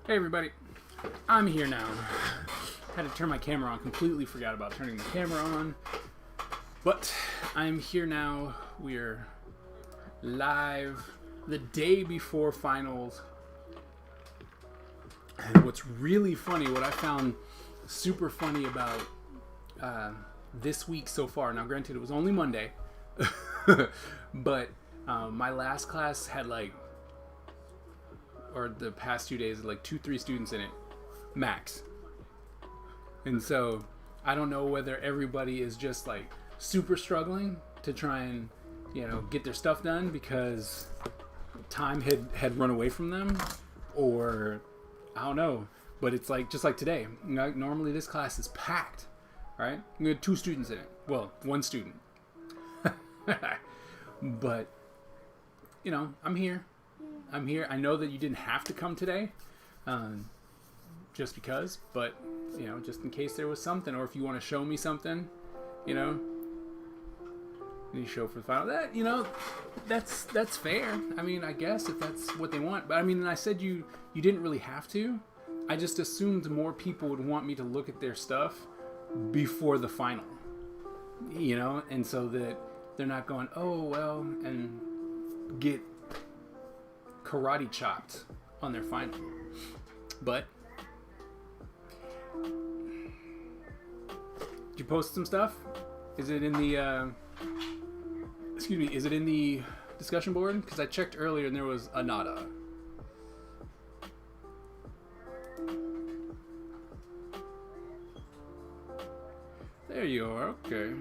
Hey everybody, I'm here now. Had to turn my camera on, completely forgot about turning the camera on. But I'm here now, we're live the day before finals. And what's really funny, what I found super funny about this week so far, now granted it was only Monday, but my last class had or the past 2 days, 2-3 students in it, max. And so I don't know whether everybody is just super struggling to try and get their stuff done because time had run away from them, or I don't know. But it's just like today. Normally this class is packed, right? We had 2 students in it. Well, 1 student. But I'm here. I know that you didn't have to come today, just because, but just in case there was something, or if you want to show me something, you show for the final. That's fair. I mean, I guess if that's what they want. But I mean, I said you didn't really have to. I just assumed more people would want me to look at their stuff before the final, and so that they're not going, oh well, and get karate chopped on their final. But did you post some stuff? Is it in the is it in the discussion board? Because I checked earlier and there was a nada. There you are. Okay.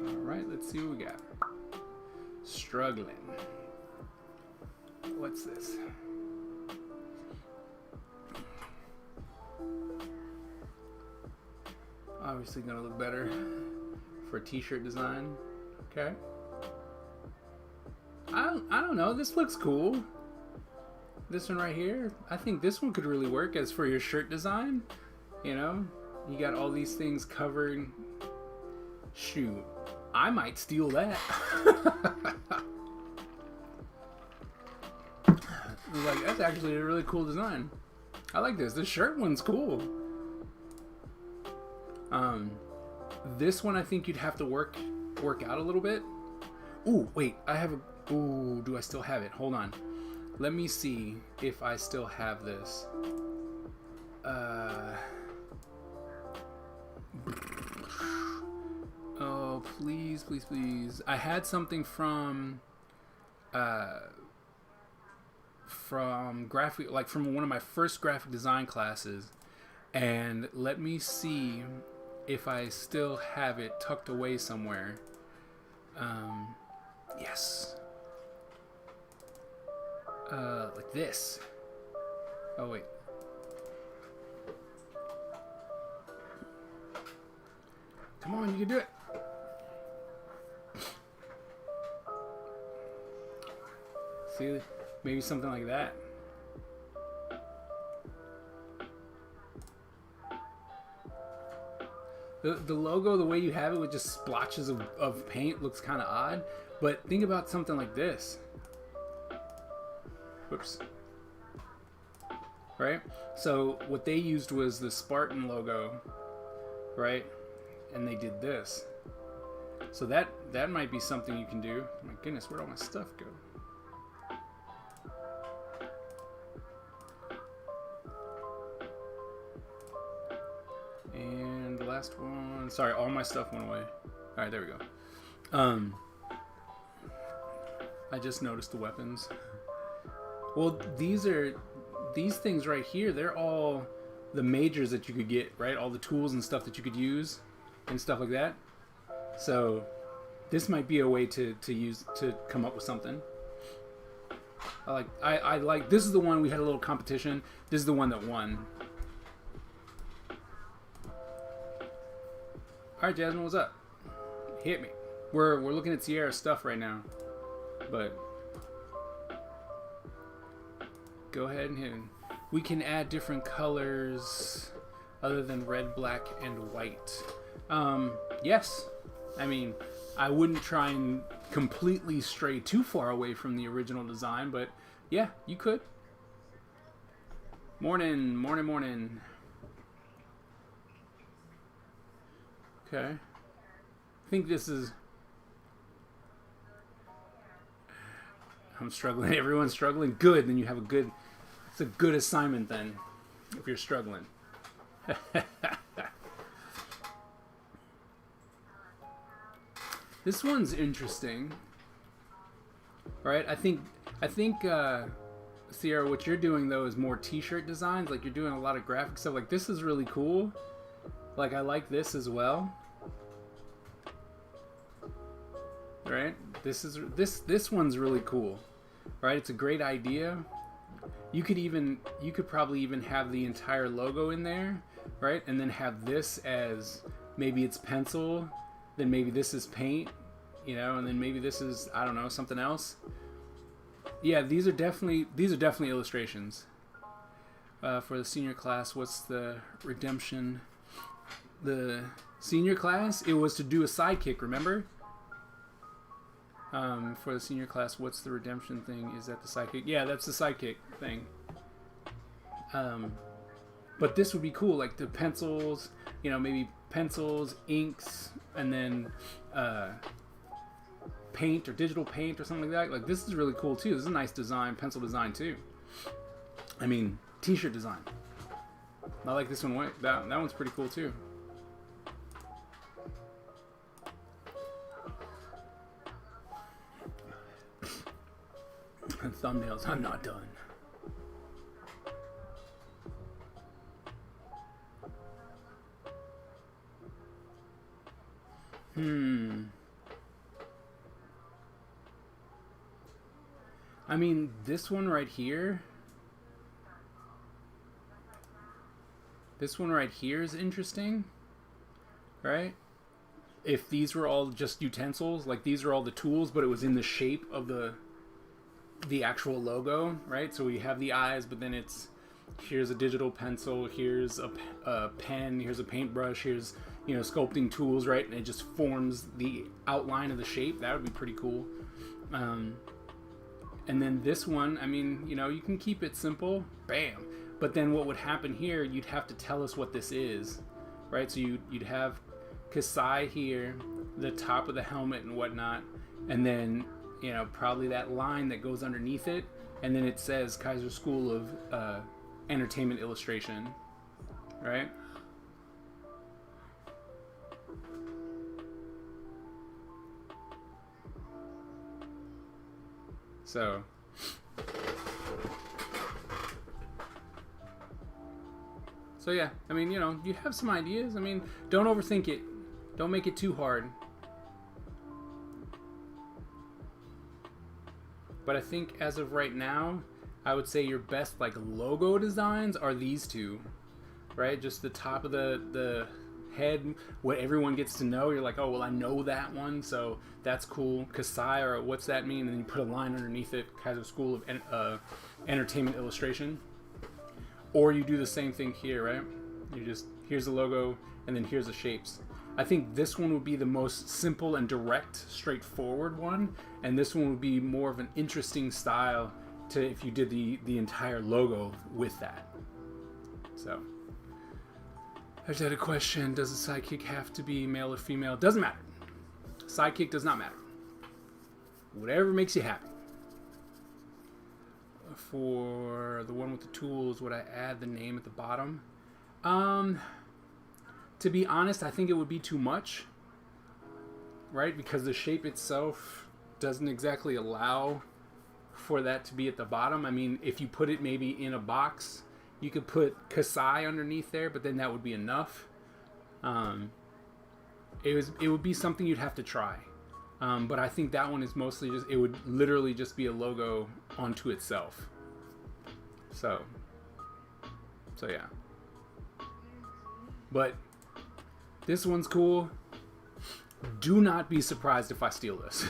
Alright, let's see what we got. Struggling. What's this? Obviously gonna look better for a t-shirt design. Okay. I don't know. This looks cool. This one right here. I think this one could really work as for your shirt design. You got all these things covered. Shoot. I might steal that. That's actually a really cool design. I like this. This shirt one's cool. This one I think you'd have to work out a little bit. Ooh, wait. Ooh, do I still have it? Hold on. Let me see if I still have this. Oh, please, please, please. I had something from graphic, from one of my first graphic design classes, and let me see if I still have it tucked away somewhere. Yes. Like this. Oh, wait. Come on, you can do it. See, maybe something like that. The logo, the way you have it with just splotches of paint, looks kind of odd. But think about something like this. Whoops. Right? So what they used was the Spartan logo, right? And they did this. So that might be something you can do. Oh my goodness, where'd all my stuff go? And the last one, sorry, all my stuff went away. All right, there we go. I just noticed the weapons. Well, these things right here, they're all the majors that you could get, right? All the tools and stuff that you could use and stuff like that. So this might be a way to use to come up with something. I like this is the one we had a little competition. This is the one that won. All right, Jasmine, what's up? Hit me. We're looking at Sierra's stuff right now, but go ahead and hit him. We can add different colors other than red, black, and white. Yes. I mean, I wouldn't try and completely stray too far away from the original design, but yeah, you could. Morning, morning, morning. Okay. I think this is... I'm struggling. Everyone's struggling. Good. Then you have a good... It's a good assignment then, if you're struggling. This one's interesting, right? I think, Sierra, what you're doing though is more T-shirt designs. Like you're doing a lot of graphic stuff. Like this is really cool. Like I like this as well. Right? This one's really cool. Right? It's a great idea. You could probably even have the entire logo in there, right? And then have this as maybe it's pencil, then maybe this is paint, you know, and then maybe this is, I don't know, something else. Yeah, these are definitely illustrations. For the senior class, what's the redemption? The senior class, it was to do a sidekick, remember? For the senior class, what's the redemption thing? Is that the sidekick? Yeah, that's the sidekick thing. But this would be cool, like the pencils, you know, maybe pencils, inks, and then paint or digital paint or something like that. Like this is really cool too. This is a nice design, pencil design too. I mean, T-shirt design. I like this one. That one's pretty cool too. And thumbnails, I'm not done. I mean, this one right here. This one right here is interesting, right? If these were all just utensils, like these are all the tools, but it was in the shape of the actual logo, right? So we have the eyes, but then it's, here's a digital pencil, here's a pen, here's a paintbrush, here's, you know, sculpting tools, right? And it just forms the outline of the shape. That would be pretty cool. And then this one, I mean, you know, you can keep it simple, bam. But then what would happen here, you'd have to tell us what this is, right? So you'd have Kasai here, the top of the helmet and whatnot, and then, you know, probably that line that goes underneath it, and then it says Kaiser School of Entertainment Illustration, right? So yeah, I mean, you know, you have some ideas. I mean, don't overthink it. Don't make it too hard. But I think as of right now, I would say your best like logo designs are these two, right? Just the top of the head, what everyone gets to know. You're like, oh, well, I know that one, so that's cool. Kasai, or what's that mean? And then you put a line underneath it, Kaiser School of Entertainment Illustration. Or you do the same thing here, right? You just, here's the logo, and then here's the shapes. I think this one would be the most simple and direct, straightforward one, and this one would be more of an interesting style to if you did the entire logo with that. So, I just had a question. Does a sidekick have to be male or female? Doesn't matter. Sidekick does not matter. Whatever makes you happy. For the one with the tools, would I add the name at the bottom? To be honest, I think it would be too much, right? Because the shape itself doesn't exactly allow for that to be at the bottom. I mean, if you put it maybe in a box, you could put Kasai underneath there, but then that would be enough. It would be something you'd have to try. But I think that one is mostly just, it would literally just be a logo onto itself. So yeah. But this one's cool. Do not be surprised if I steal this.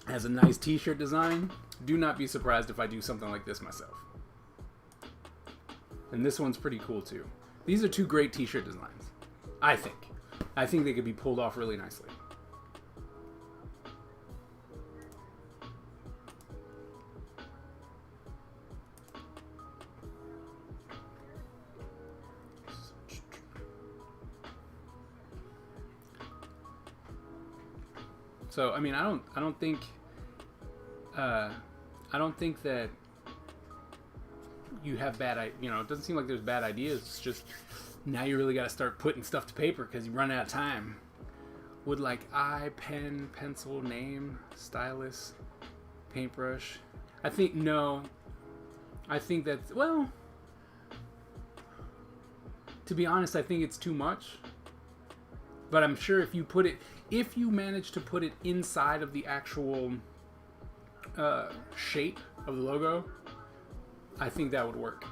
Has a nice t-shirt design. Do not be surprised if I do something like this myself. And this one's pretty cool too. These are two great t-shirt designs. I think they could be pulled off really nicely. So I mean, I don't think that you have bad, you know, it doesn't seem like there's bad ideas. It's just now you really got to start putting stuff to paper because you run out of time. Would like eye, pen, pencil, name, stylus, paintbrush. I think no. I think that's, well, to be honest, I think it's too much. But I'm sure if you manage to put it inside of the actual shape of the logo, I think that would work,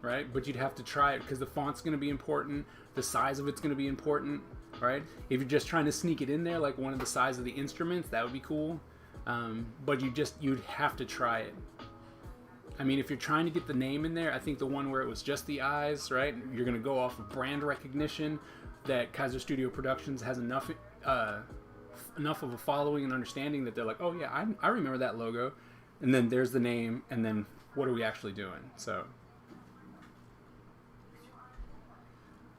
right? But you'd have to try it because the font's going to be important, the size of it's going to be important, right? If you're just trying to sneak it in there, like one of the size of the instruments, that would be cool. But you'd have to try it. I mean, if you're trying to get the name in there, I think the one where it was just the eyes, right? You're going to go off of brand recognition that Kaiser Studio Productions has enough of a following and understanding that they're like, oh yeah, I remember that logo. And then there's the name, and then what are we actually doing? So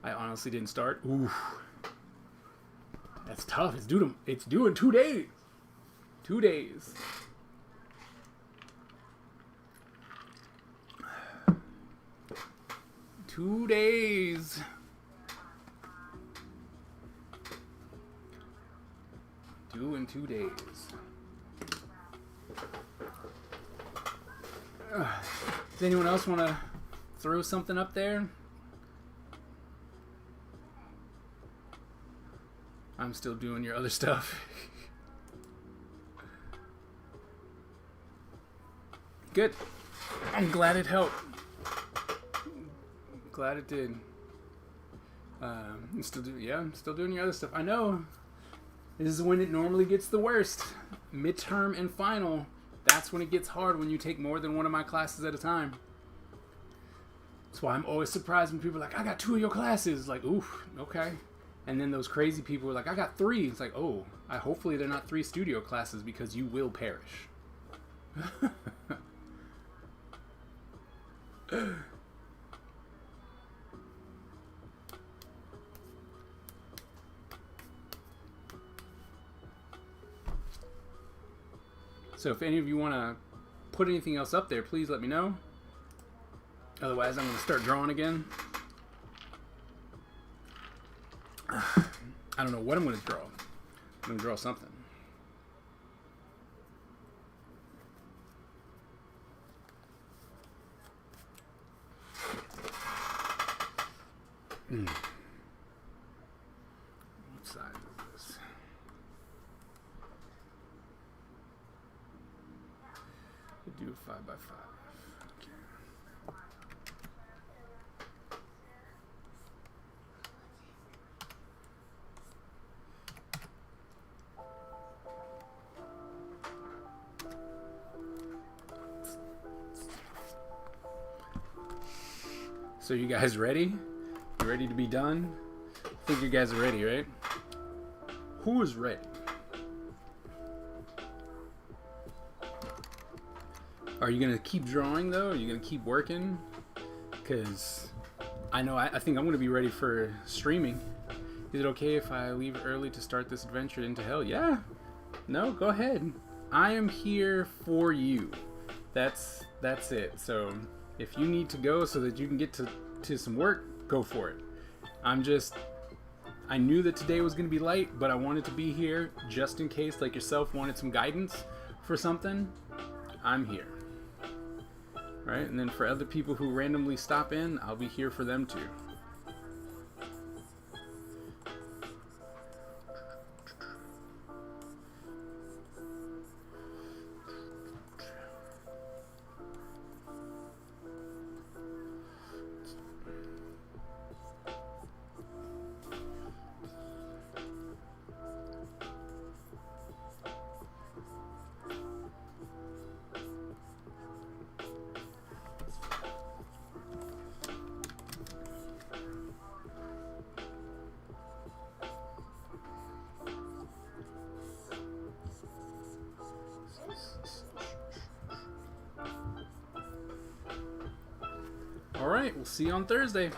I honestly didn't start. Ooh, that's tough. It's due in 2 days. 2 days. Due in 2 days. Does anyone else want to throw something up there? I'm still doing your other stuff. Good. I'm glad it helped. Glad it did. I'm still doing your other stuff. I know. This is when it normally gets the worst. Midterm and final. That's when it gets hard, when you take more than one of my classes at a time. That's why I'm always surprised when people are like, I got 2 of your classes. Like, oof, okay. And then those crazy people are like, I got 3. It's like, oh, hopefully they're not 3 studio classes because you will perish. So if any of you want to put anything else up there, please let me know. Otherwise, I'm going to start drawing again. I don't know what I'm going to draw. I'm going to draw something. What size is this? We'll do 5 by 5. Okay. So you guys ready? You ready to be done? I think you guys are ready, right? Who is ready? Are you gonna keep drawing though? Are you gonna keep working? Because I know I think I'm gonna be ready for streaming. Is it okay if I leave early to start this adventure into hell? Yeah. No, go ahead. I am here for you. That's it. So if you need to go so that you can get to some work, go for it. I knew that today was going to be light, but I wanted to be here just in case, like yourself, wanted some guidance for something. I'm here. Right? And then for other people who randomly stop in, I'll be here for them too. All right, we'll see you on Thursday.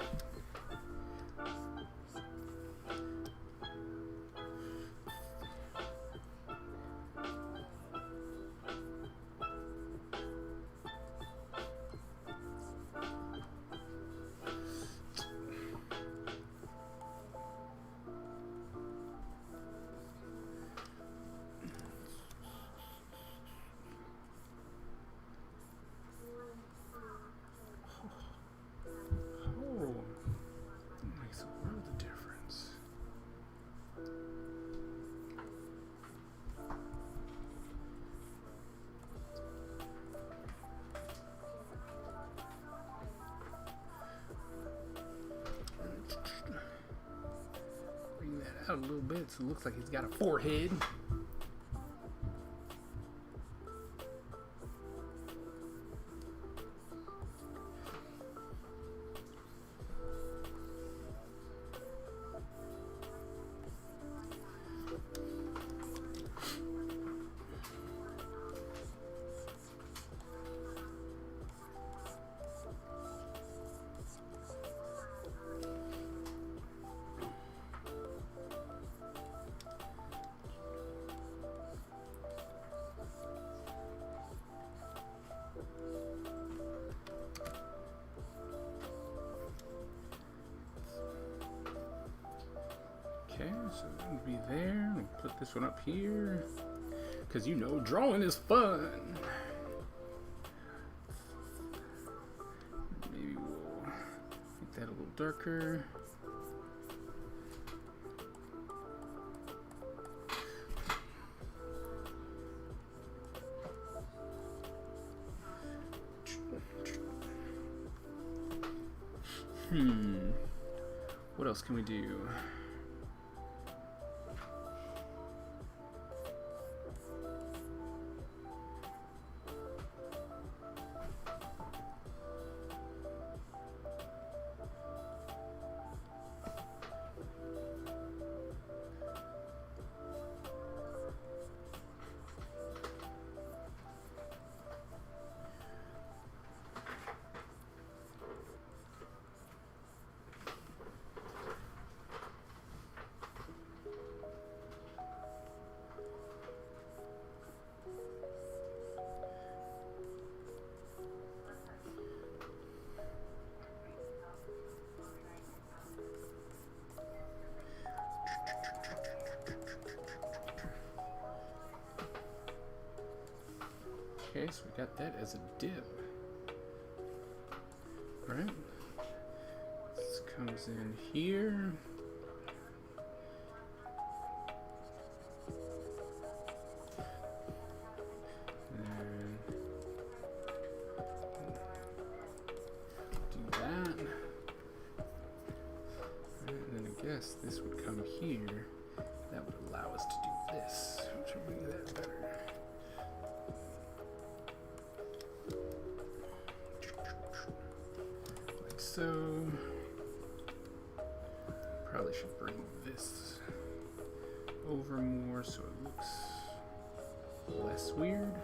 Bring that out a little bit so it looks like he's got a forehead. Okay, so it'll be there. We'll put this one up here. Because you know drawing is fun. Maybe we'll make that a little darker. What else can we do? Okay, so we got that as a div. Alright. This comes in here. And do that. And then I guess this would come here. That would allow us to do this, which would make that better. So, probably should bring this over more so it looks less weird.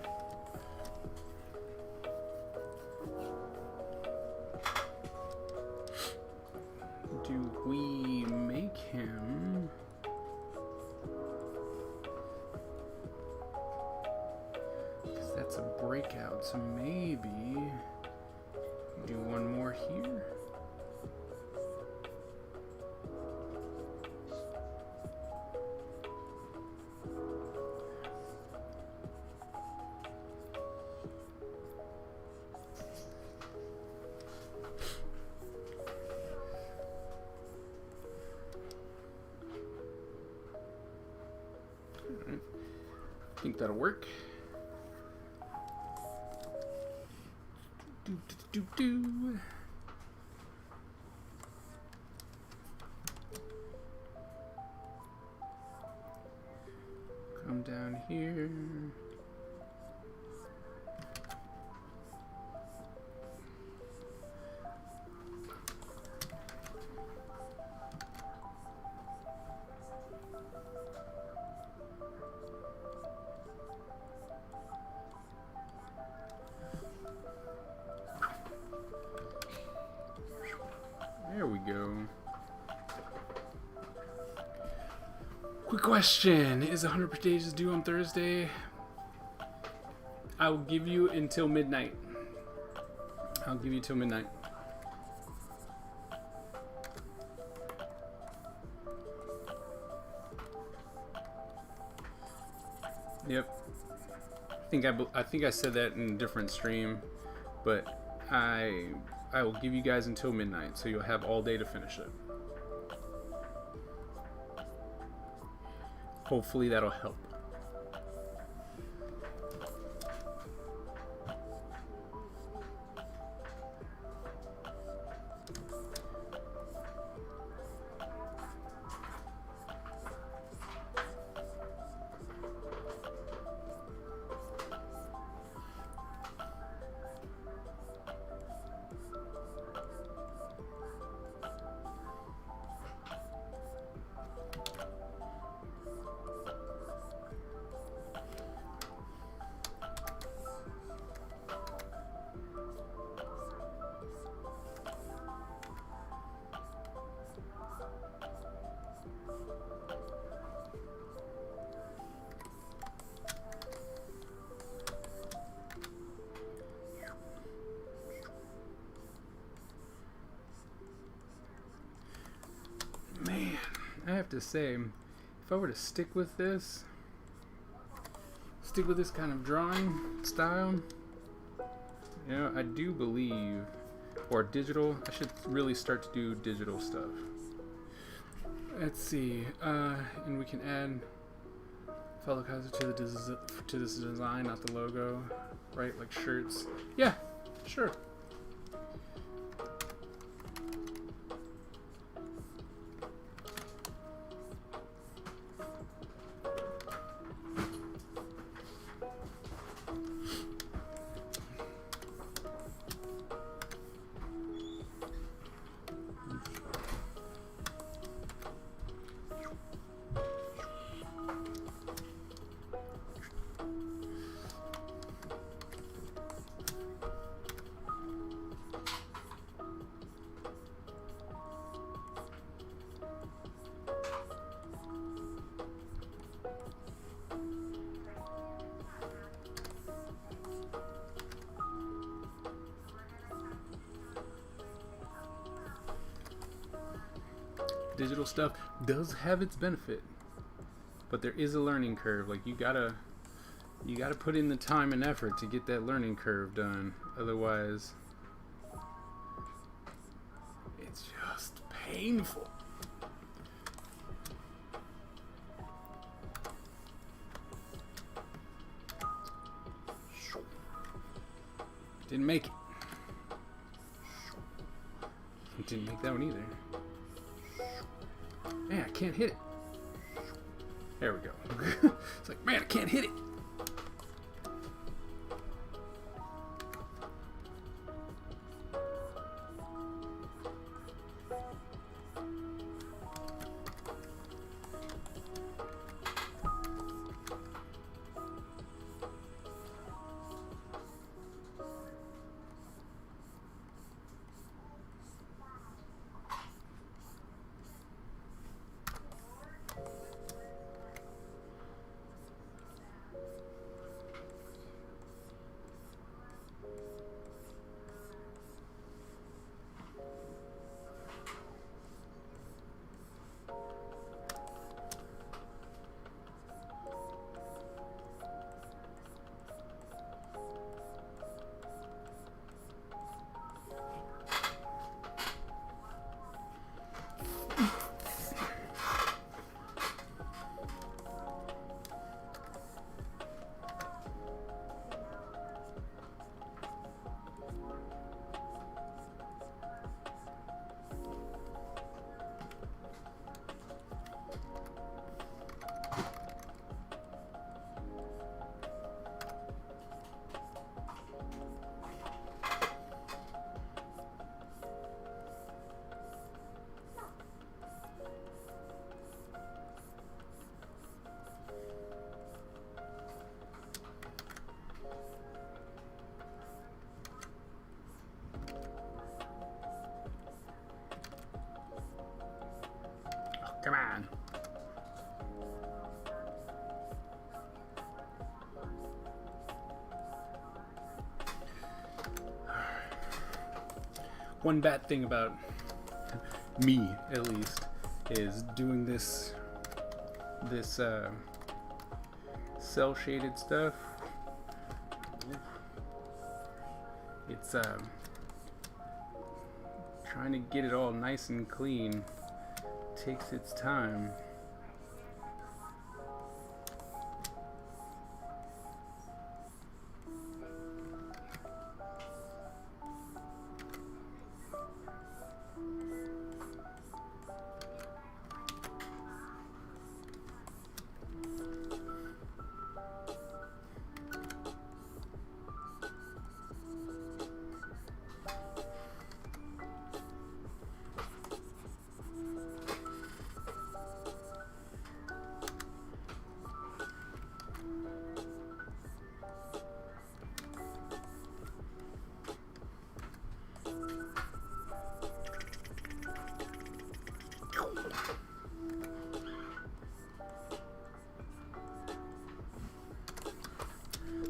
Do we make him? Because that's a breakout, so maybe do one more here. I think that'll work. Do. Come down here. go. Quick question. Is 100 pages due on Thursday? I will give you until midnight. I'll give you till midnight. Yep. I think I said that in a different stream, but I will give you guys until midnight, so you'll have all day to finish it. Hopefully that'll help. Man, I have to say, if I were to stick with this kind of drawing style, you know, I do believe, or digital, I should really start to do digital stuff. Let's see, and we can add fellow Kaiser to this design, not the logo, right? Like shirts. Yeah, sure. Digital stuff does have its benefit, but there is a learning curve. Like you gotta put in the time and effort to get that learning curve done. Otherwise, it's just painful. Didn't make it. Didn't make that one either. Man, I can't hit it. There we go. It's like, man, I can't hit it. one bad thing about me, at least, is doing this cell shaded stuff. It's trying to get it all nice and clean takes its time.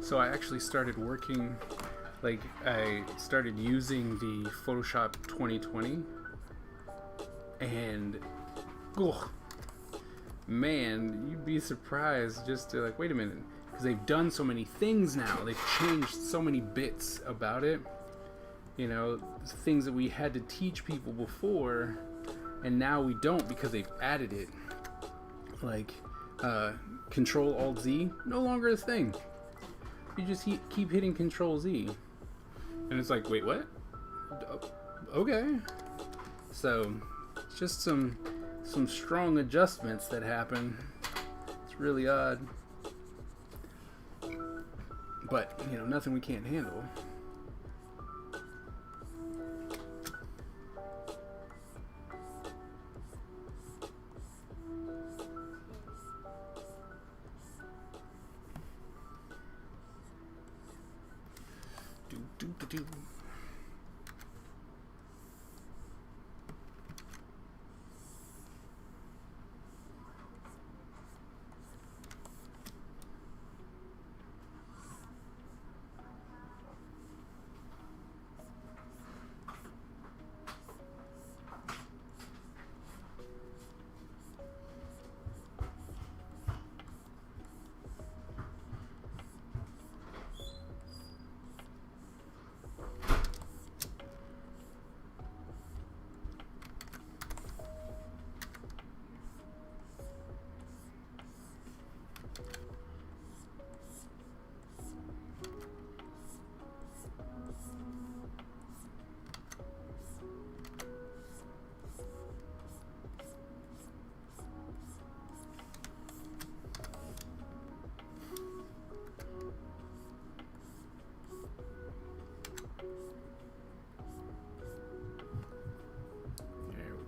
So I actually started working, like I started using the Photoshop 2020, and oh, man, you'd be surprised just to like, wait a minute, because they've done so many things now. They've changed so many bits about it. You know, things that we had to teach people before, and now we don't because they've added it. Like Control Alt Z, no longer a thing. You just keep hitting Control Z, and it's like, wait, what? Okay. So it's just some strong adjustments that happen. It's really odd, but you know, nothing we can't handle. Do.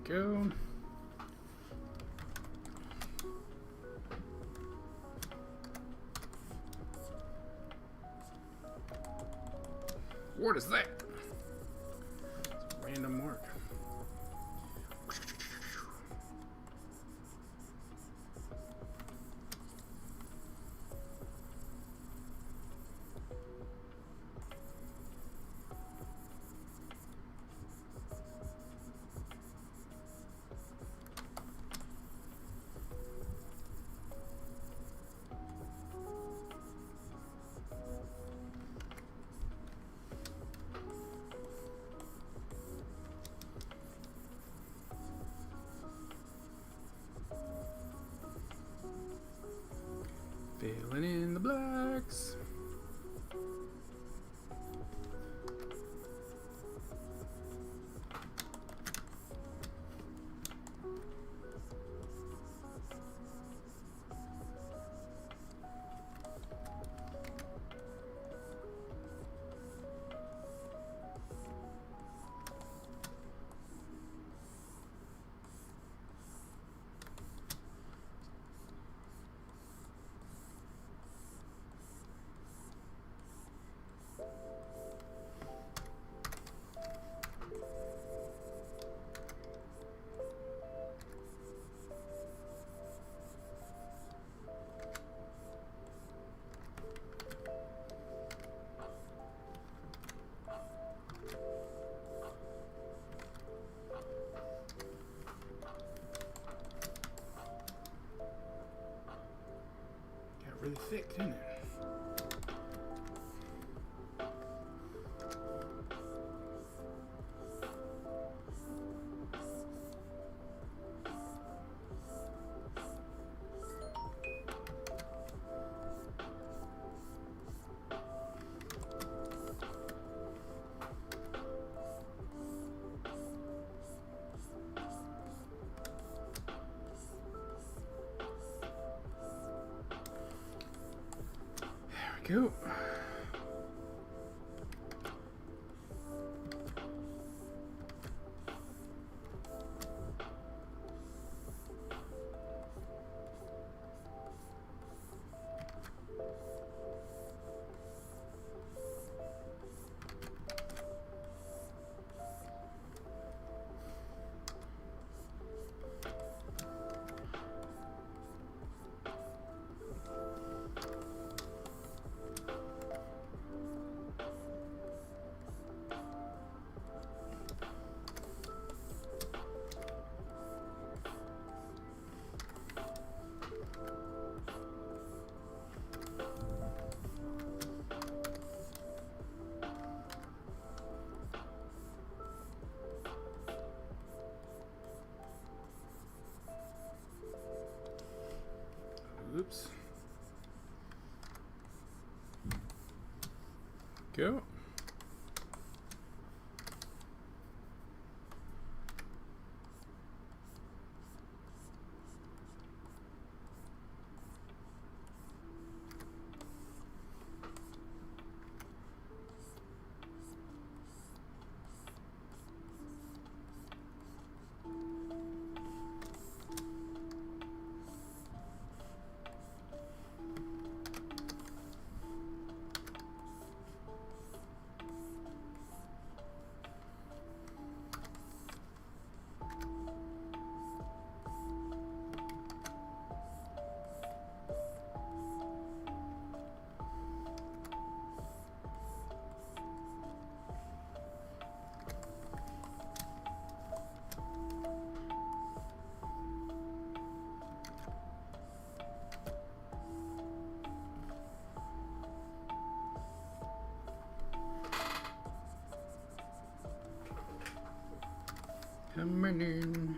Go. What is that? It's a random mark. Filling in the blacks. really thick, didn't it? Go. Oops. Go. Coming in.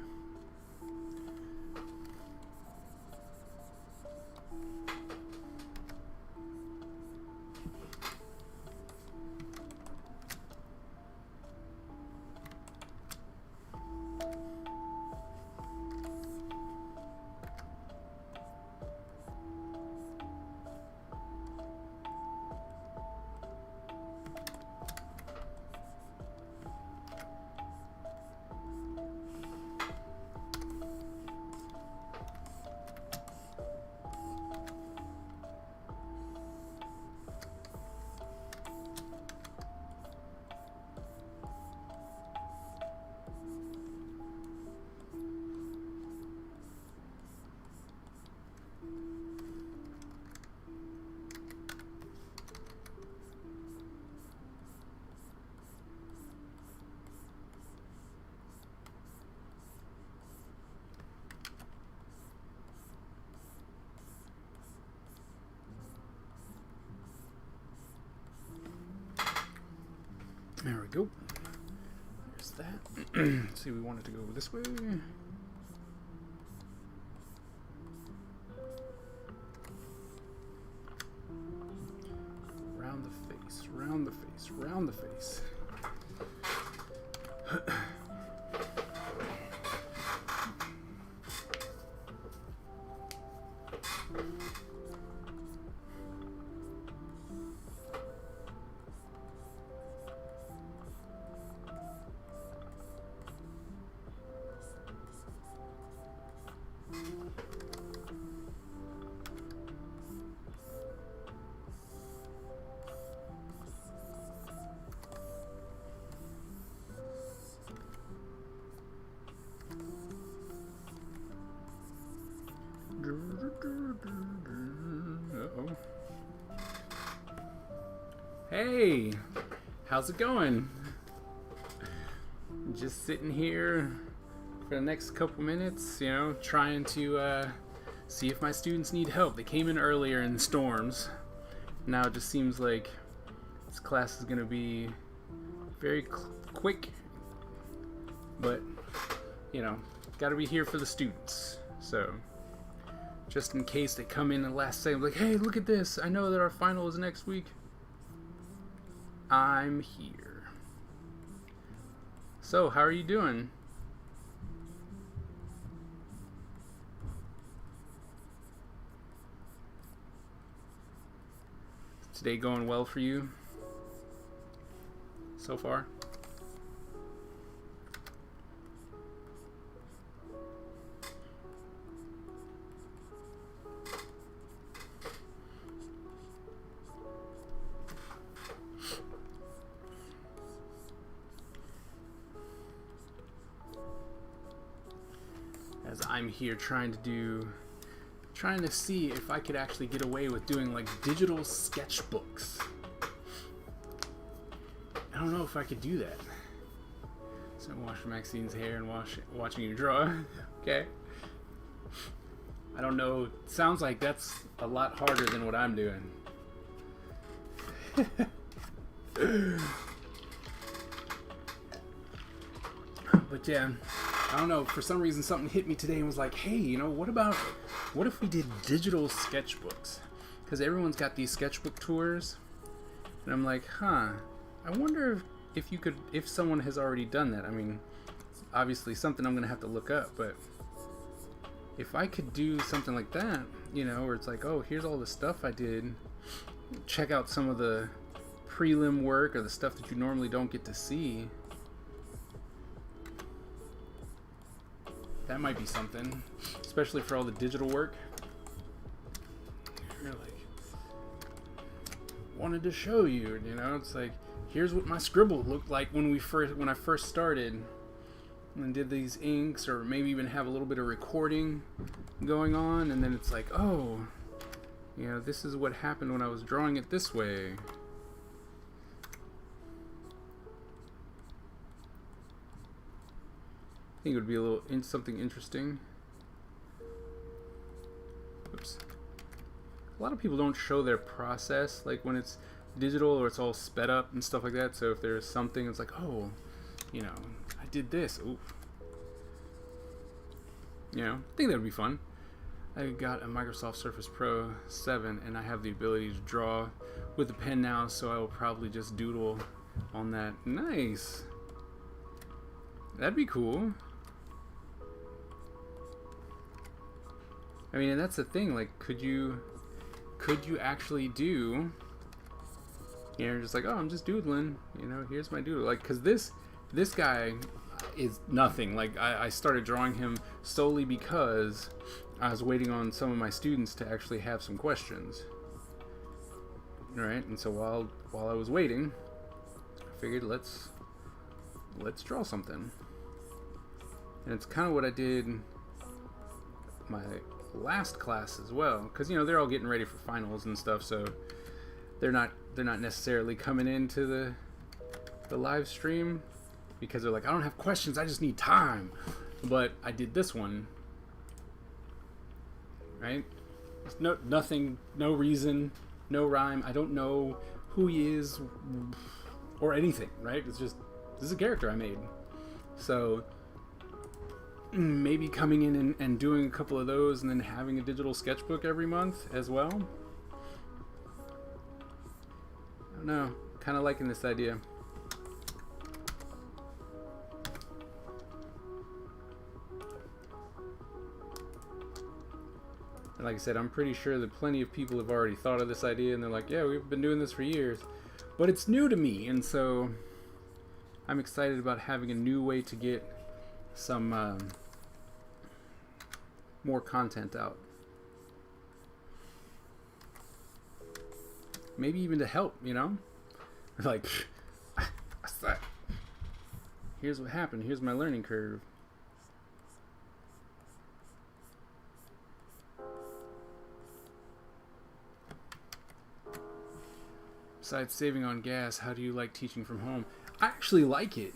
There we go. There's that. See, we wanted to go this way. Round the face, round the face, round the face. Uh-oh. Hey, how's it going? Just sitting here for the next couple minutes, you know, trying to see if my students need help. They came in earlier in storms. Now it just seems like this class is going to be very quick, but you know, got to be here for the students. So just in case they come in the last second, like, hey, look at this, I know that our final is next week, I'm here. So how are you doing? Today going well for you so far? As I'm here trying to see if I could actually get away with doing like digital sketchbooks. I don't know if I could do that. So wash Maxine's hair and watching you draw. Okay. I don't know. Sounds like that's a lot harder than what I'm doing. But yeah, I don't know. For some reason, something hit me today and was like, hey, you know, what if we did digital sketchbooks? Because everyone's got these sketchbook tours. And I'm like, I wonder if someone has already done that. I mean, it's obviously something I'm going to have to look up, but if I could do something like that, you know, where it's like, oh, here's all the stuff I did. Check out some of the prelim work or the stuff that you normally don't get to see. That might be something, especially for all the digital work. You're like, wanted to show you, you know, it's like, here's what my scribble looked like when I first started and did these inks, or maybe even have a little bit of recording going on, and then it's like, oh, you know, this is what happened when I was drawing it this way. I think it would be something interesting. Oops. A lot of people don't show their process, like when it's digital or it's all sped up and stuff like that. So if there's something, it's like, oh, you know, I did this. Ooh. You know, I think that would be fun. I got a Microsoft Surface Pro 7 and I have the ability to draw with the pen now, so I will probably just doodle on that. Nice. That'd be cool. I mean, and that's the thing, like, could you actually do, you know, just like, oh, I'm just doodling, you know, here's my doodle, like, because this guy is nothing. Like, I started drawing him solely because I was waiting on some of my students to actually have some questions, right? And so while I was waiting, I figured let's draw something. And it's kind of what I did my last class as well, because, you know, they're all getting ready for finals and stuff, so they're not necessarily coming into the live stream because they're like, I don't have questions, I just need time. But I did this one, right? Nothing, no reason, no rhyme. I don't know who he is or anything, right? It's just, this is a character I made. So maybe coming in and doing a couple of those and then having a digital sketchbook every month as well. I don't know, kind of liking this idea. And like I said, I'm pretty sure that plenty of people have already thought of this idea and they're like, yeah, we've been doing this for years, but it's new to me, and so I'm excited about having a new way to get some more content out. Maybe even to help, you know? Like, what's that? Here's what happened. Here's my learning curve. Besides saving on gas, how do you like teaching from home? I actually like it.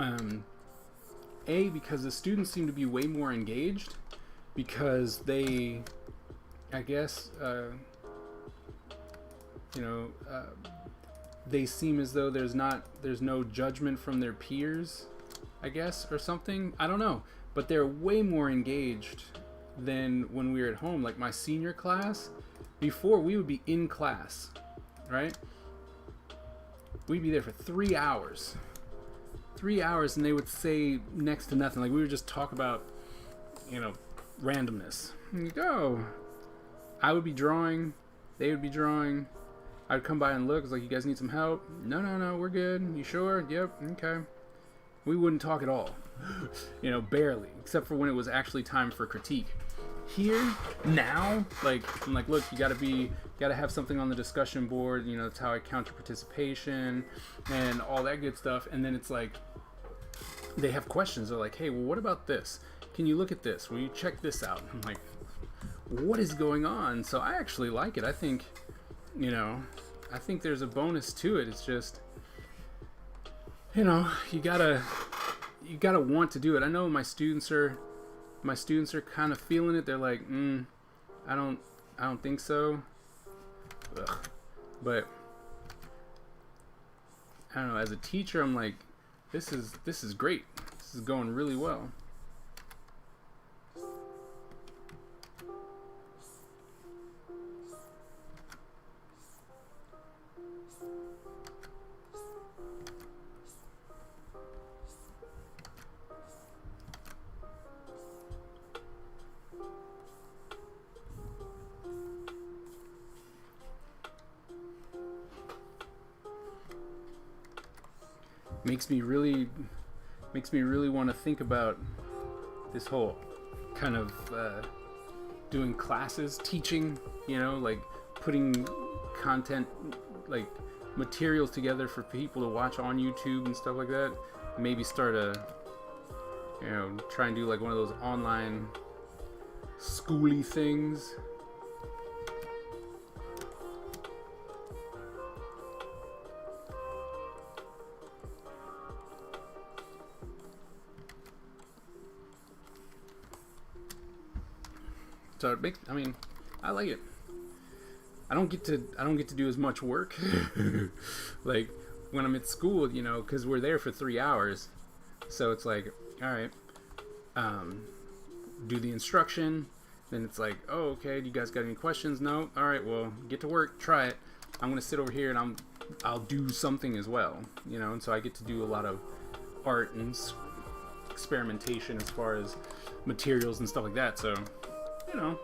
A, because the students seem to be way more engaged, because they, I guess, they seem as though there's no judgment from their peers, I guess, or something. I don't know, but they're way more engaged than when we were at home. Like my senior class, before we would be in class, right? We'd be there for 3 hours. 3 hours, and they would say next to nothing. Like we would just talk about, randomness. And you go. I would be drawing. They would be drawing. I would come by and look. It's like, you guys need some help? No, we're good. You sure? Yep. Okay. We wouldn't talk at all. Barely. Except for when it was actually time for critique. Here, now, I'm like, look, you gotta have something on the discussion board. That's how I count your participation and all that good stuff. And then it's like, they have questions. They're like, hey, well, what about this? Can you look at this? Will you check this out? I'm like, what is going on? So I actually like it. I think, I think there's a bonus to it. It's just, you gotta want to do it. I know my students are kind of feeling it. They're like, I don't think so. Ugh. But I don't know. As a teacher, I'm like, this is great. This is going really well. Makes me really want to think about this whole kind of doing classes, teaching, like putting content, like materials together for people to watch on YouTube and stuff like that. Maybe start try and do like one of those online schooly things. So I like it. I don't get to do as much work like when I'm at school, because we're there for 3 hours. So it's like, all right, do the instruction. Then it's like, oh, okay, do you guys got any questions? No? All right, well, get to work, try it. I'm gonna sit over here and I'll do something as well, and so I get to do a lot of art and experimentation as far as materials and stuff like that. So it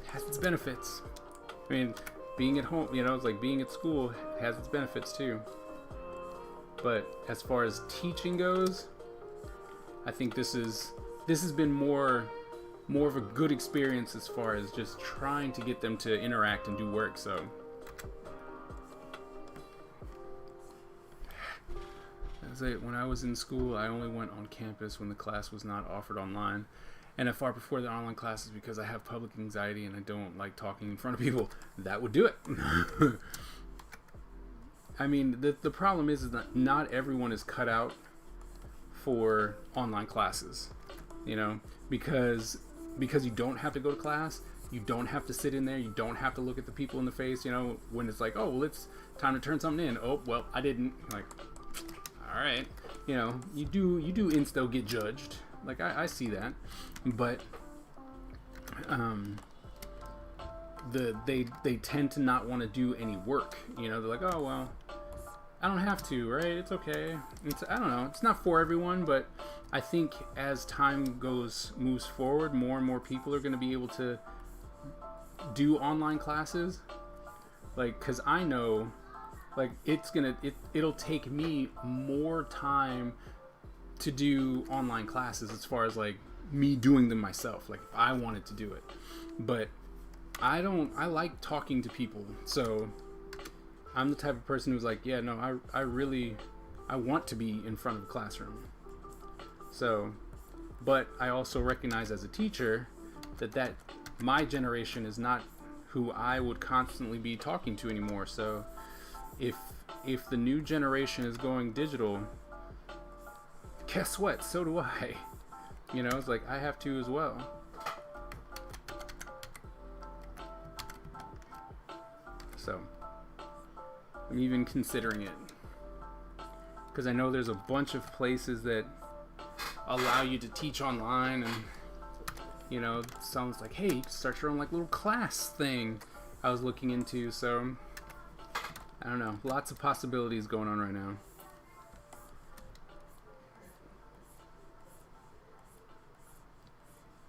has its benefits. Being at home, it's like being at school has its benefits too. But as far as teaching goes, I think this has been more of a good experience as far as just trying to get them to interact and do work. So that's it. When I was in school, I only went on campus when the class was not offered online. And I far prefer the online classes because I have public anxiety and I don't like talking in front of people. That would do it. The problem is that not everyone is cut out for online classes, because you don't have to go to class, you don't have to sit in there, you don't have to look at the people in the face, when it's like, oh, well, it's time to turn something in. Oh, well, I didn't. Like, all right, you do insta get judged. Like I see that, but they tend to not want to do any work. They're like, oh well, I don't have to, right? It's okay. I don't know. It's not for everyone, but I think as time moves forward, more and more people are going to be able to do online classes. Like, cause I know, like it'll take me more time to do online classes as far as like me doing them myself, like if I wanted to do it. But I like talking to people, so I'm the type of person who's like, yeah, no, I want to be in front of a classroom. So, but I also recognize as a teacher that my generation is not who I would constantly be talking to anymore. So if the new generation is going digital, guess what? So do I. It's like I have to as well. So I'm even considering it, because I know there's a bunch of places that allow you to teach online, and it sounds like, hey, you can start your own like little class thing I was looking into. So I don't know, lots of possibilities going on right now.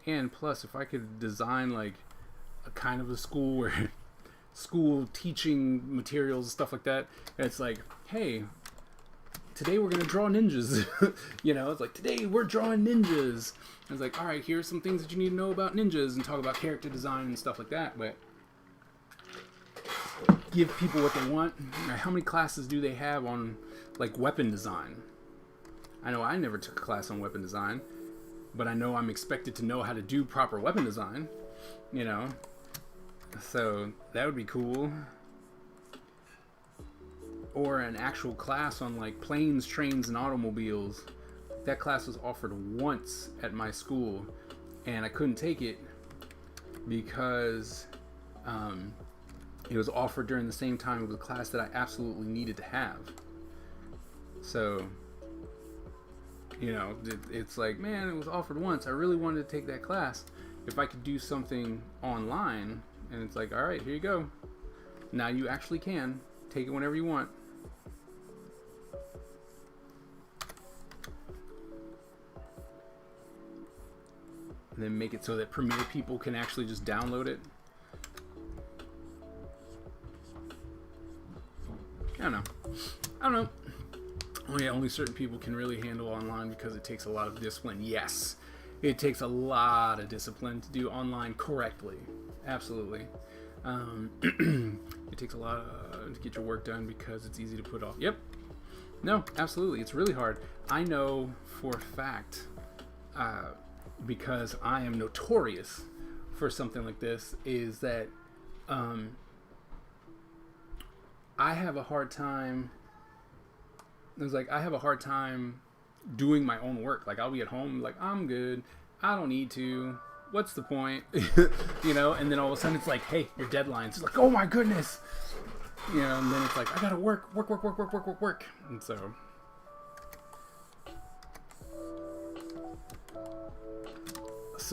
And plus, if I could design like a kind of a school where school teaching materials and stuff like that, it's like, hey, today we're gonna draw ninjas. It's like, today we're drawing ninjas. It's like, all right, here's some things that you need to know about ninjas, and talk about character design and stuff like that. But give people what they want. How many classes do they have on like weapon design? I know I never took a class on weapon design, but I know I'm expected to know how to do proper weapon design, so that would be cool. Or an actual class on like planes, trains, and automobiles. That class was offered once at my school, and I couldn't take it because it was offered during the same time with a class that I absolutely needed to have. So it's like, man, it was offered once. I really wanted to take that class. If I could do something online, and it's like, all right, here you go. Now you actually can take it whenever you want. And then make it so that Premiere people can actually just download it. I don't know. Oh yeah, only certain people can really handle online because it takes a lot of discipline. Yes, it takes a lot of discipline to do online correctly. Absolutely. It takes a lot to get your work done because it's easy to put off. Yep. No, absolutely. It's really hard. I know for a fact, because I am notorious for something like this, is that I have a hard time. I have a hard time doing my own work. Like, I'll be at home, like, I'm good. I don't need to. What's the point? And then all of a sudden it's like, hey, your deadline's like, oh my goodness. And then it's like, I gotta work. And so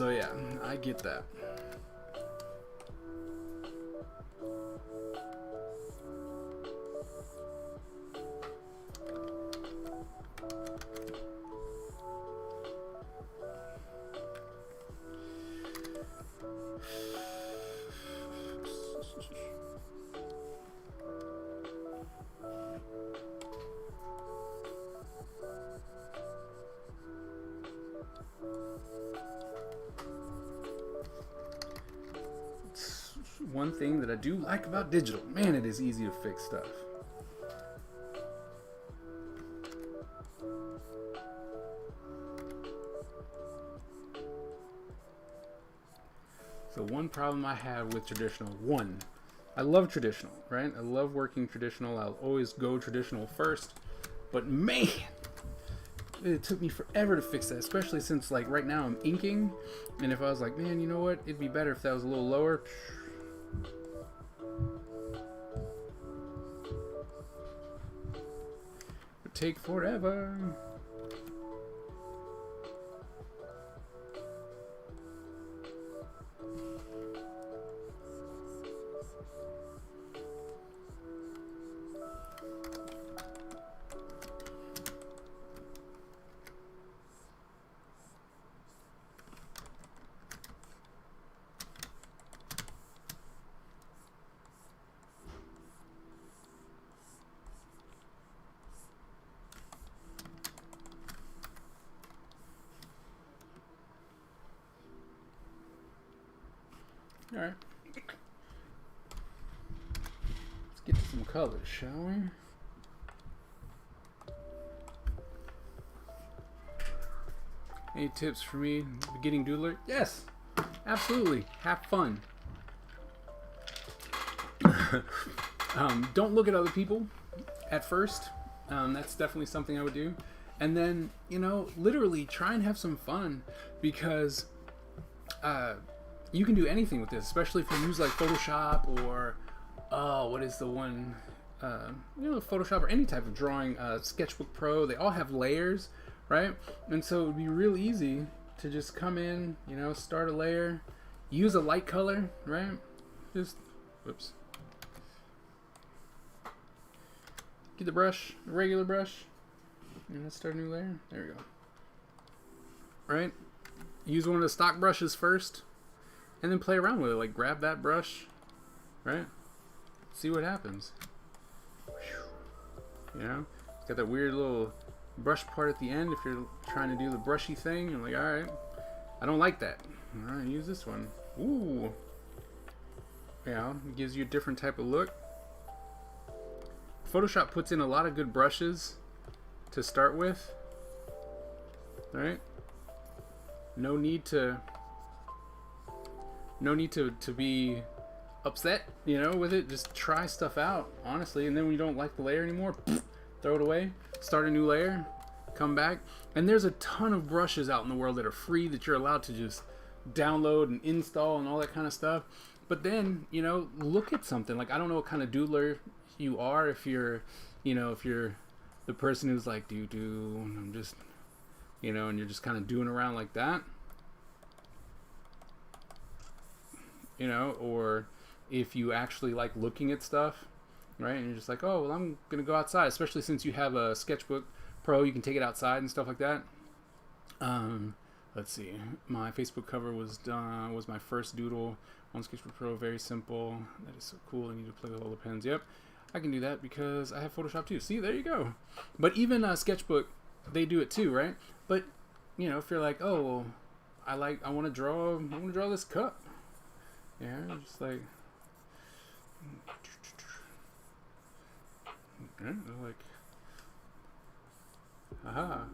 yeah, I get that. One thing that I do like about digital, man, it is easy to fix stuff. So one problem I have with traditional, I love traditional, right? I love working traditional. I'll always go traditional first, but man, it took me forever to fix that, especially since like right now I'm inking, and if I was like, man, you know what, it'd be better if that was a little lower. It'd take forever. All right, let's get to some colors, shall we? Any tips for me, beginning doodler? Yes, absolutely. Have fun. Don't look at other people at first. That's definitely something I would do. And then, literally try and have some fun, because you can do anything with this, especially if you use like Photoshop or what is the one, Photoshop or any type of drawing, Sketchbook Pro, they all have layers, right? And so it would be real easy to just come in, start a layer, use a light color, right? Just, whoops. Get the brush, a regular brush, and let's start a new layer. There we go. Right? Use one of the stock brushes first, and then play around with it. Like, grab that brush, right? See what happens. It's got that weird little brush part at the end if you're trying to do the brushy thing. You're like, alright, I don't like that. Alright, use this one. Ooh. It gives you a different type of look. Photoshop puts in a lot of good brushes to start with. Alright? No need to be upset, with it. Just try stuff out, honestly, and then when you don't like the layer anymore, throw it away, start a new layer, come back. And there's a ton of brushes out in the world that are free that you're allowed to just download and install and all that kind of stuff. But then, look at something. Like, I don't know what kind of doodler you are, if you're the person who's like, do I'm just, and you're just kind of doing around like that, or if you actually like looking at stuff, right? And you're just like, oh, well, I'm gonna go outside, especially since you have a Sketchbook Pro, you can take it outside and stuff like that. Let's see, my Facebook cover was my first doodle on Sketchbook Pro. Very simple. That is so cool. I need to play with all the pens. Yep, I can do that because I have Photoshop too. See, there you go. But even Sketchbook, they do it too, right? But if you're like, oh, well, I want to draw this cup. Yeah, just like, aha,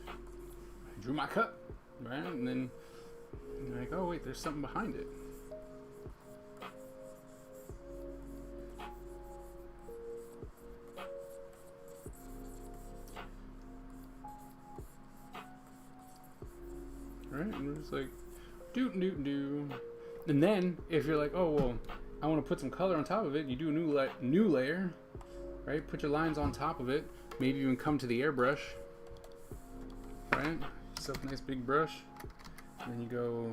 I drew my cup, right? And then you're like, oh wait, there's something behind it. Right? And we're just like, do. And then, if you're like, oh, well, I want to put some color on top of it, you do a new layer, right? Put your lines on top of it. Maybe even come to the airbrush, right? Yourself a nice big brush. And then you go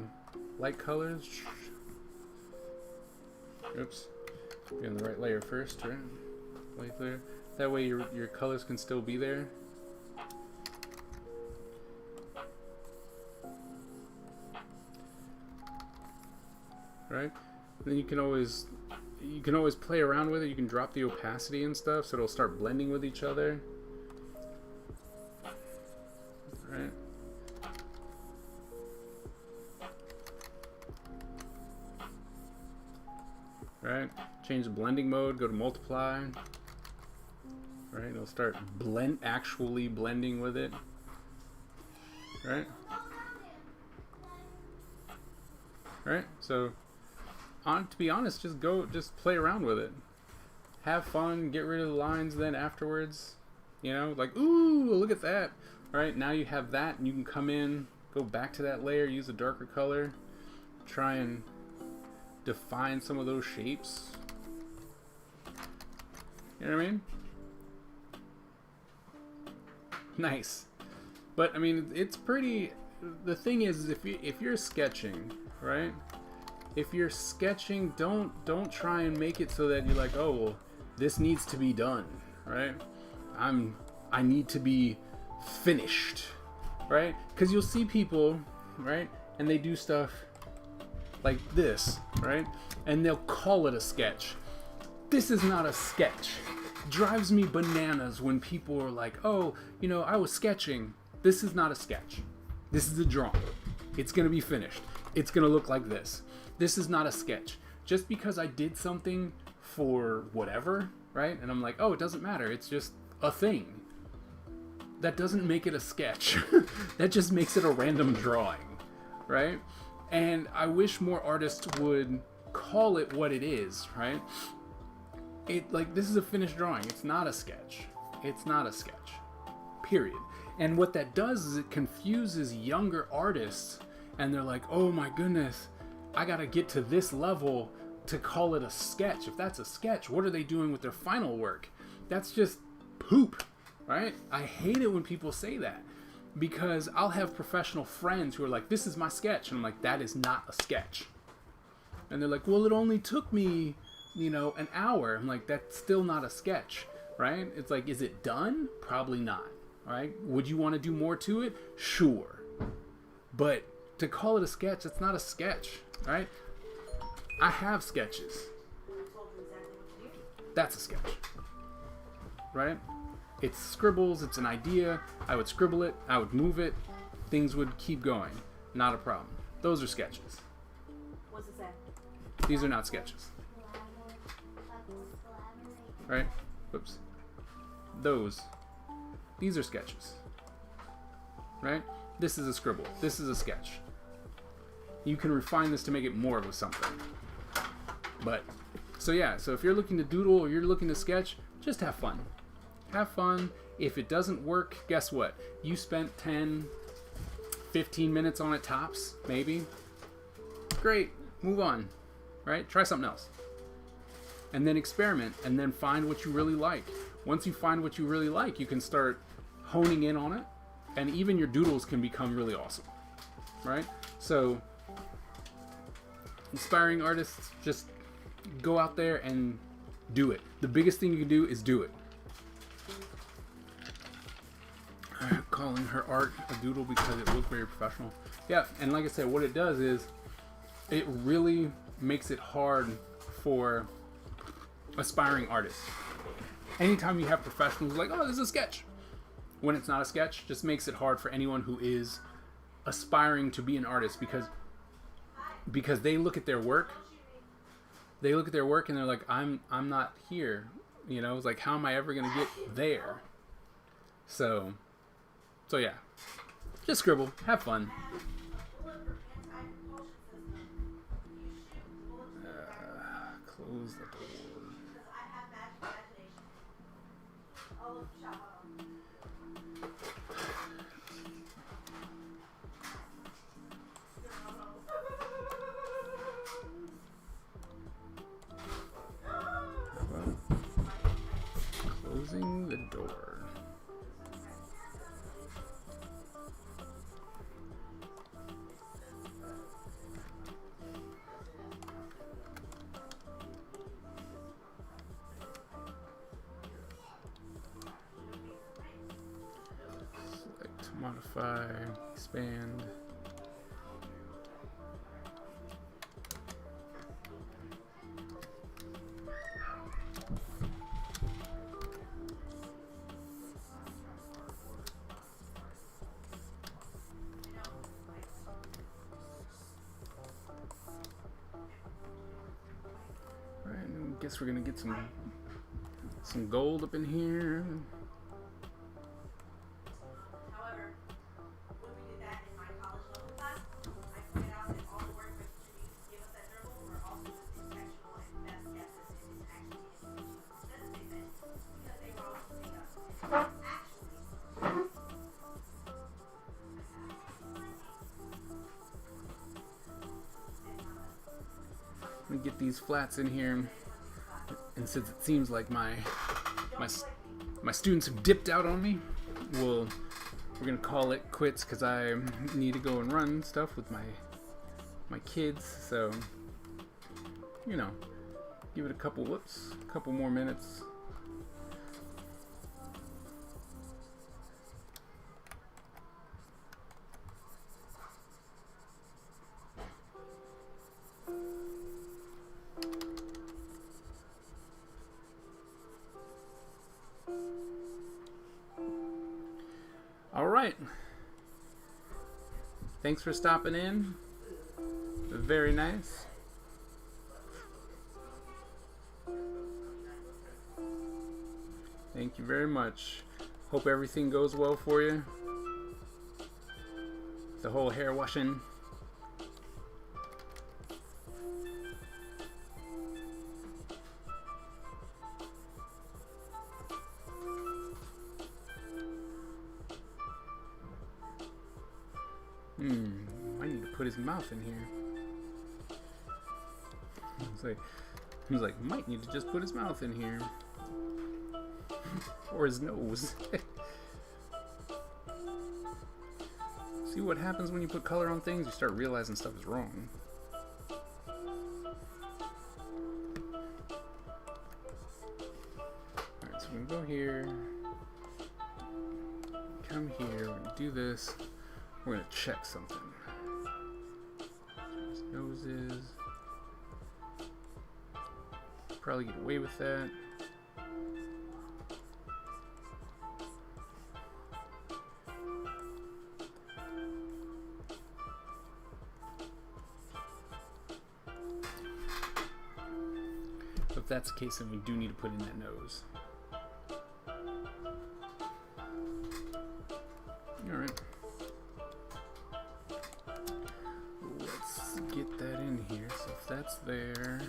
light colors. Oops. Be on the right layer first, right? Light layer. That way your colors can still be there. Right? Then you can always play around with it. You can drop the opacity and stuff so it'll start blending with each other. Right? Right? Change the blending mode, go to multiply. Right? It'll start actually blending with it. Right? Right? So to be honest, just play around with it. Have fun, get rid of the lines then afterwards. Like, ooh, look at that. Right, now you have that, and you can come in, go back to that layer, use a darker color, try and define some of those shapes. You know what I mean? Nice. But, I mean, it's pretty... The thing is if you're sketching, right? If you're sketching, don't try and make it so that you're like, oh, well, this needs to be done, right? I need to be finished, right? Because you'll see people, right, and they do stuff like this, right, and they'll call it a sketch. This is not a sketch. Drives me bananas when people are like, oh, I was sketching. This is not a sketch. This is a drawing. It's gonna be finished. It's gonna look like this. This is not a sketch. Just because I did something for whatever, right, and I'm like, oh, it doesn't matter, it's just a thing. That doesn't make it a sketch. That just makes it a random drawing, right? And I wish more artists would call it what it is, right? This is a finished drawing. It's not a sketch. It's not a sketch. Period. And what that does is it confuses younger artists, and they're like, oh my goodness, I gotta get to this level to call it a sketch. If that's a sketch, what are they doing with their final work? That's just poop, right? I hate it when people say that, because I'll have professional friends who are like, this is my sketch. And I'm like, that is not a sketch. And they're like, well, it only took me, an hour. I'm like, that's still not a sketch, right? It's like, is it done? Probably not, right? Would you want to do more to it? Sure. But to call it a sketch, it's not a sketch, right? I have sketches. That's a sketch, right? It's scribbles, it's an idea. I would scribble it, I would move it, things would keep going. Not a problem. Those are sketches. What's it say? These are not sketches. Right? Whoops. These are sketches. Right? This is a scribble. This is a sketch. You can refine this to make it more of a something. But, so if you're looking to doodle or you're looking to sketch, just have fun. Have fun. If it doesn't work, guess what? You spent 10, 15 minutes on it tops, maybe. Great. Move on. Right? Try something else. And then experiment, and then find what you really like. Once you find what you really like, you can start honing in on it, and even your doodles can become really awesome. Right? So, inspiring artists, just go out there and do it. The biggest thing you can do is do it. Calling her art a doodle because it looked very professional. Yeah, and like I said, what it does is it really makes it hard for aspiring artists. Anytime you have professionals like, oh, this is a sketch. When it's not a sketch, just makes it hard for anyone who is aspiring to be an artist, because they look at their work. They look at their work and they're like, I'm not here. It's like, how am I ever gonna get there? So yeah. Just scribble, have fun. Close the door. Closing the door. Select, modify, expand. Guess we're gonna get some gold up in here. However, when we did that in my college level class, I pointed out that all the work that students give us that dribble were also intentional and best guesses and actually statement because they were all made up. Let me get these flats in here. And since it seems like my students have dipped out on me, we're gonna call it quits because I need to go and run stuff with my kids. So give it a couple more minutes. All right. Thanks for stopping in. Very nice. Thank you very much. Hope everything goes well for you. The whole hair washing. I need to put his mouth in here. He's like, might need to just put his mouth in here. Or his nose. See what happens when you put color on things? You start realizing stuff is wrong. Alright, so we can go here. Come here, we're gonna do this. We're gonna check something. His nose is. Probably get away with that. If that's the case, then we do need to put in that nose. Alright. Let's get that in here. So if that's there.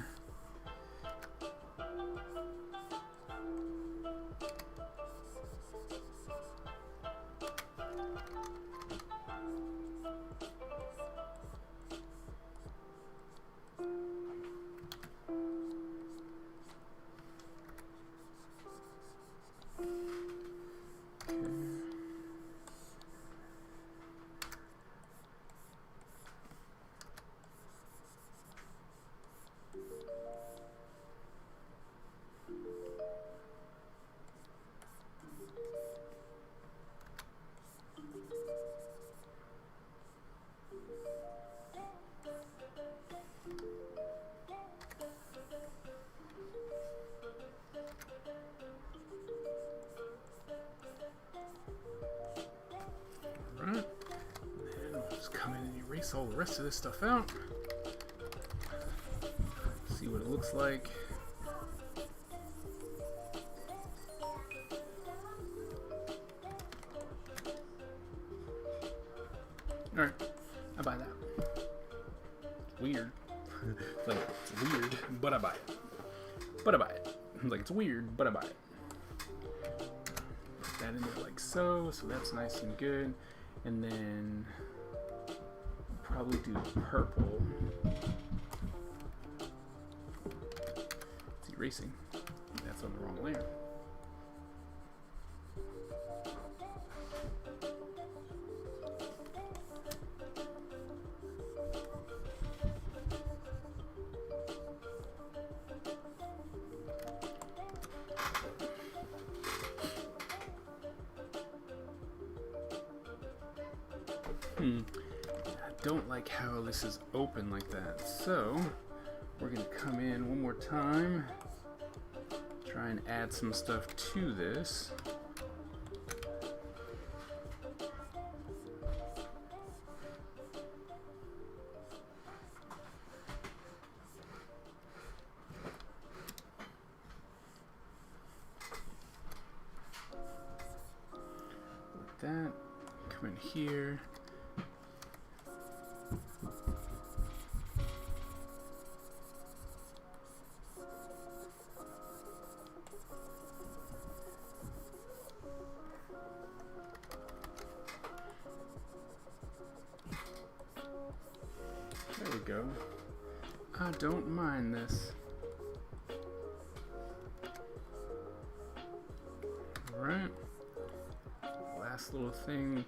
All the rest of this stuff out. See what it looks like. Alright, I buy that. Weird. Like, it's weird, but I buy it. But I buy it. Like, it's weird, but I buy it. Put that in there like so, so that's nice and good. And then probably do purple. It's erasing. That's on the wrong layer. Don't like how this is open like that, so we're gonna come in one more time, try and add some stuff to this. Like that, come in here. There we go. I don't mind this. Alright. Last little thing.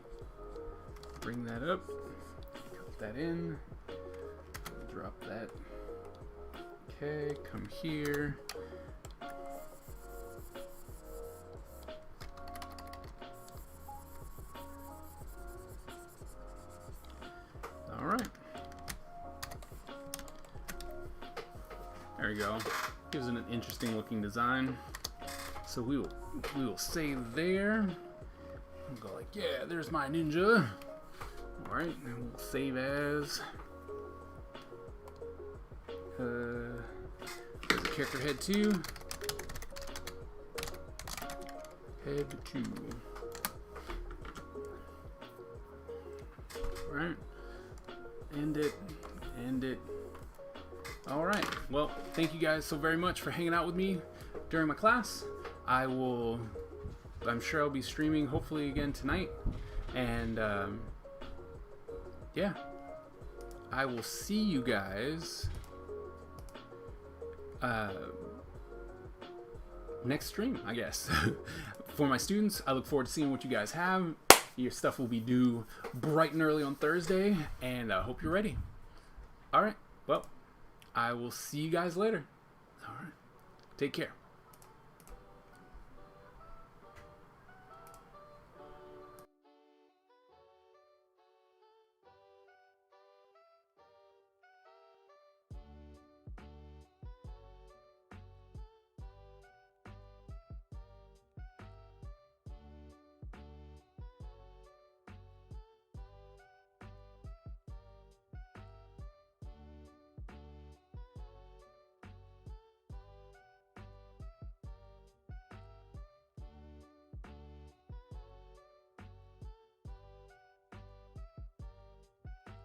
Bring that up. Cut that in. Drop that. Okay, come here. Alright. There we go. Gives it an interesting looking design. So we will save there. We'll go like, yeah, there's my ninja. Alright, and we'll save as there's a character head 2. Head 2. Alright. End it. End it. Alright, well, thank you guys so very much for hanging out with me during my class. I'm sure I'll be streaming hopefully again tonight. And, yeah. I will see you guys next stream, I guess. For my students, I look forward to seeing what you guys have. Your stuff will be due bright and early on Thursday, and I hope you're ready. All right, well, I will see you guys later. All right, take care.